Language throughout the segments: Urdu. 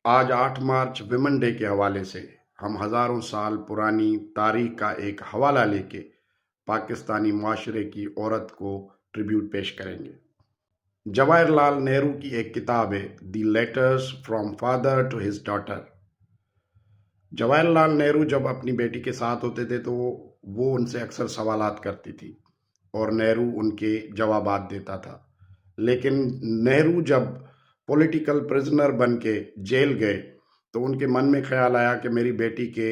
آج 8 مارچ ویمن ڈے کے حوالے سے ہم ہزاروں سال پرانی تاریخ کا ایک حوالہ لے کے پاکستانی معاشرے کی عورت کو ٹریبیوٹ پیش کریں گے۔ جواہر لال نہرو کی ایک کتاب ہے the letters from father to his daughter. Jawahar Lal Nehru جب اپنی بیٹی کے ساتھ ہوتے تھے تو وہ ان سے اکثر سوالات کرتی تھی اور نہرو ان کے جوابات دیتا تھا، لیکن نہرو جب پولیٹیکل پرزنر بن کے جیل گئے تو ان کے من میں خیال آیا کہ میری بیٹی کے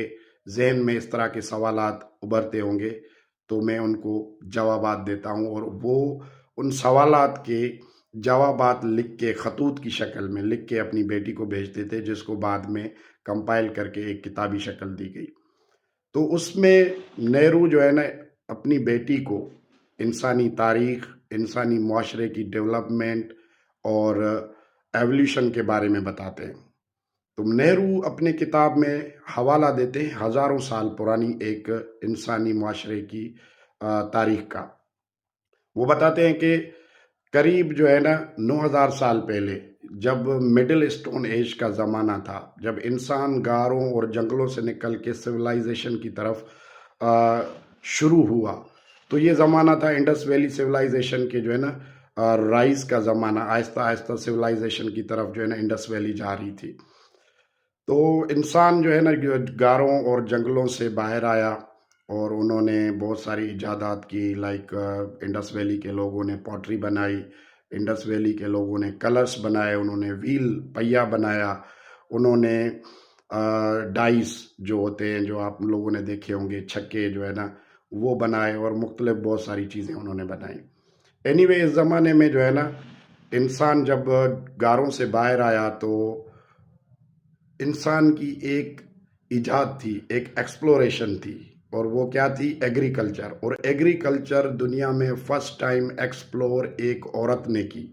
ذہن میں اس طرح کے سوالات ابھرتے ہوں گے تو میں ان کو جوابات دیتا ہوں، اور وہ ان سوالات کے جوابات لکھ کے خطوط کی شکل میں لکھ کے اپنی بیٹی کو بھیجتے تھے، جس کو بعد میں کمپائل کر کے ایک کتابی شکل دی گئی۔ تو اس میں نہرو جو ہے نا اپنی بیٹی کو انسانی تاریخ، انسانی معاشرے کی ڈیولپمنٹ اور ایولیوشن کے بارے میں بتاتے ہیں۔ تو نہرو اپنے کتاب میں حوالہ دیتے ہیں ہزاروں سال پرانی ایک انسانی معاشرے کی تاریخ کا۔ وہ بتاتے ہیں کہ قریب جو ہے نا 9000 سال پہلے، جب مڈل اسٹون ایج کا زمانہ تھا، جب انسان غاروں اور جنگلوں سے نکل کے سویلائزیشن کی طرف شروع ہوا، تو یہ زمانہ تھا انڈس ویلی سویلائزیشن کے جو ہے نا رائز کا زمانہ۔ آہستہ آہستہ سویلائزیشن کی طرف جو ہے نا انڈس ویلی جا رہی تھی۔ تو انسان جو ہے نا غاروں اور جنگلوں سے باہر آیا اور انہوں نے بہت ساری ایجادات کی، لائک انڈس ویلی کے لوگوں نے پوٹری بنائی، انڈس ویلی کے لوگوں نے کلرس بنائے، انہوں نے ویل پہیا بنایا، انہوں نے ڈائس جو ہوتے ہیں جو آپ لوگوں نے دیکھے ہوں گے، چھکے جو ہے نا وہ بنائے، اور مختلف بہت ساری چیزیں انہوں نے بنائی۔ اینی وے اس زمانے میں جو ہے نا انسان جب غاروں سے باہر آیا تو انسان کی ایک ایجاد تھی، ایک ایکسپلوریشن تھی، اور وہ کیا تھی؟ ایگریکلچر۔ اور ایگریکلچر دنیا میں فرسٹ ٹائم ایکسپلور ایک عورت نے کی۔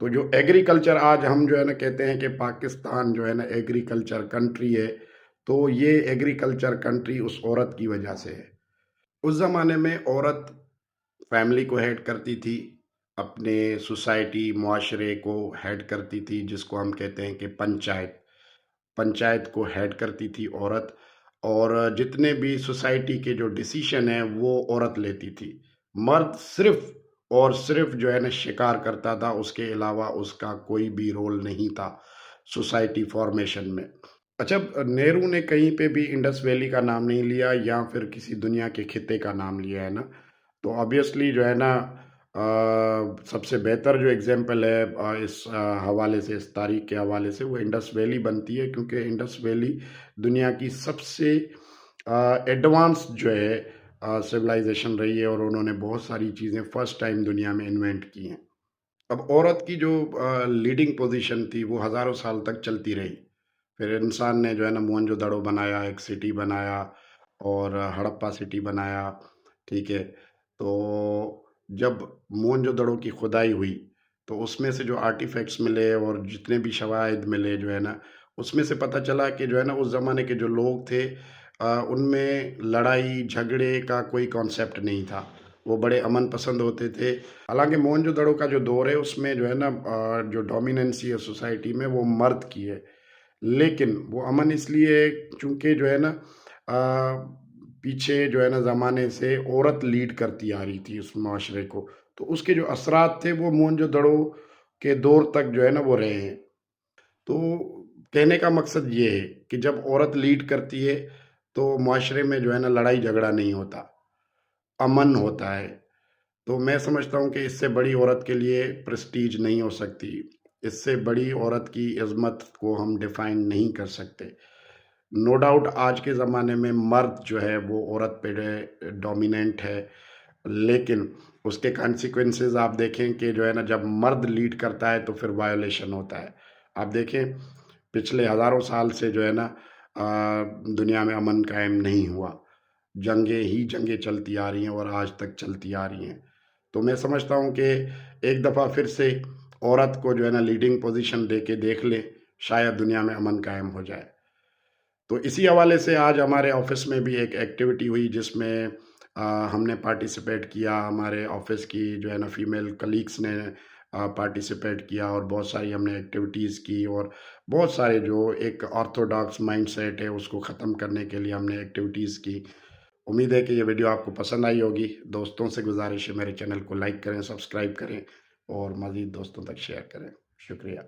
تو جو ایگریکلچر آج ہم جو ہے نا کہتے ہیں کہ پاکستان جو ہے نا ایگریکلچر کنٹری ہے، تو یہ ایگریکلچر کنٹری اس عورت کی وجہ سے ہے۔ اس زمانے میں عورت فیملی کو ہیڈ کرتی تھی، اپنے سوسائٹی معاشرے کو ہیڈ کرتی تھی، جس کو ہم کہتے ہیں کہ پنچایت کو ہیڈ کرتی تھی عورت، اور جتنے بھی سوسائٹی کے جو ڈیسیشن ہیں وہ عورت لیتی تھی۔ مرد صرف اور صرف جو ہے نا شکار کرتا تھا، اس کے علاوہ اس کا کوئی بھی رول نہیں تھا سوسائٹی فارمیشن میں۔ اچھا، نہرو نے کہیں پہ بھی انڈس ویلی کا نام نہیں لیا یا پھر کسی دنیا کے خطے کا نام لیا ہے نا، تو آبویسلی جو ہے نا سب سے بہتر جو ایگزامپل ہے اس حوالے سے، اس تاریخ کے حوالے سے، وہ انڈس ویلی بنتی ہے، کیونکہ انڈس ویلی دنیا کی سب سے ایڈوانس جو ہے سویلائزیشن رہی ہے، اور انہوں نے بہت ساری چیزیں فرسٹ ٹائم دنیا میں انوینٹ کی ہیں۔ اب عورت کی جو لیڈنگ پوزیشن تھی وہ ہزاروں سال تک چلتی رہی۔ پھر انسان نے جو ہے نا موہنجو دڑو بنایا، ایک سٹی بنایا، اور ہڑپا سٹی بنایا، ٹھیک ہے۔ تو جب موہنجو دڑو کی کھدائی ہوئی تو اس میں سے جو آرٹیفیکٹس ملے اور جتنے بھی شواہد ملے جو ہے نا، اس میں سے پتہ چلا کہ جو ہے نا اس زمانے کے جو لوگ تھے ان میں لڑائی جھگڑے کا کوئی کانسیپٹ نہیں تھا، وہ بڑے امن پسند ہوتے تھے۔ حالانکہ موہنجو دڑو کا جو دور ہے اس میں جو ہے نا جو ڈومیننسی ہے سوسائٹی میں وہ مرد کی ہے، لیکن وہ امن اس لیے چونکہ جو ہے نا پیچھے جو ہے نا زمانے سے عورت لیڈ کرتی آ رہی تھی اس معاشرے کو، تو اس کے جو اثرات تھے وہ موہنجو دڑو کے دور تک جو ہے نا وہ رہے ہیں۔ تو کہنے کا مقصد یہ ہے کہ جب عورت لیڈ کرتی ہے تو معاشرے میں جو ہے نا لڑائی جھگڑا نہیں ہوتا، امن ہوتا ہے۔ تو میں سمجھتا ہوں کہ اس سے بڑی عورت کے لیے پریسٹیج نہیں ہو سکتی، اس سے بڑی عورت کی عظمت کو ہم ڈیفائن نہیں کر سکتے۔ نو ڈاؤٹ آج کے زمانے میں مرد جو ہے وہ عورت پہ ڈومیننٹ ہے، لیکن اس کے کانسیکوینسز آپ دیکھیں کہ جو ہے نا جب مرد لیڈ کرتا ہے تو پھر وائولیشن ہوتا ہے۔ آپ دیکھیں پچھلے ہزاروں سال سے جو ہے نا دنیا میں امن قائم نہیں ہوا، جنگیں چلتی آ رہی ہیں اور آج تک چلتی آ رہی ہیں۔ تو میں سمجھتا ہوں کہ ایک دفعہ پھر سے عورت کو جو ہے نا لیڈنگ پوزیشن دے کے دیکھ لے، شاید دنیا میں امن قائم ہو جائے۔ تو اسی حوالے سے آج ہمارے آفس میں بھی ایک ایکٹیویٹی ہوئی جس میں ہم نے پارٹیسپیٹ کیا، ہمارے آفس کی جو ہے نا فیمیل کلیگس نے پارٹیسپیٹ کیا اور بہت ساری ہم نے ایکٹیویٹیز کی، اور بہت سارے جو ایک آرتھوڈاکس مائنڈ سیٹ ہے اس کو ختم کرنے کے لیے ہم نے ایکٹیویٹیز کی۔ امید ہے کہ یہ ویڈیو آپ کو پسند آئی ہوگی۔ دوستوں سے گزارش ہے میرے چینل کو لائک کریں، سبسکرائب کریں اور مزید دوستوں تک شیئر کریں۔ شکریہ۔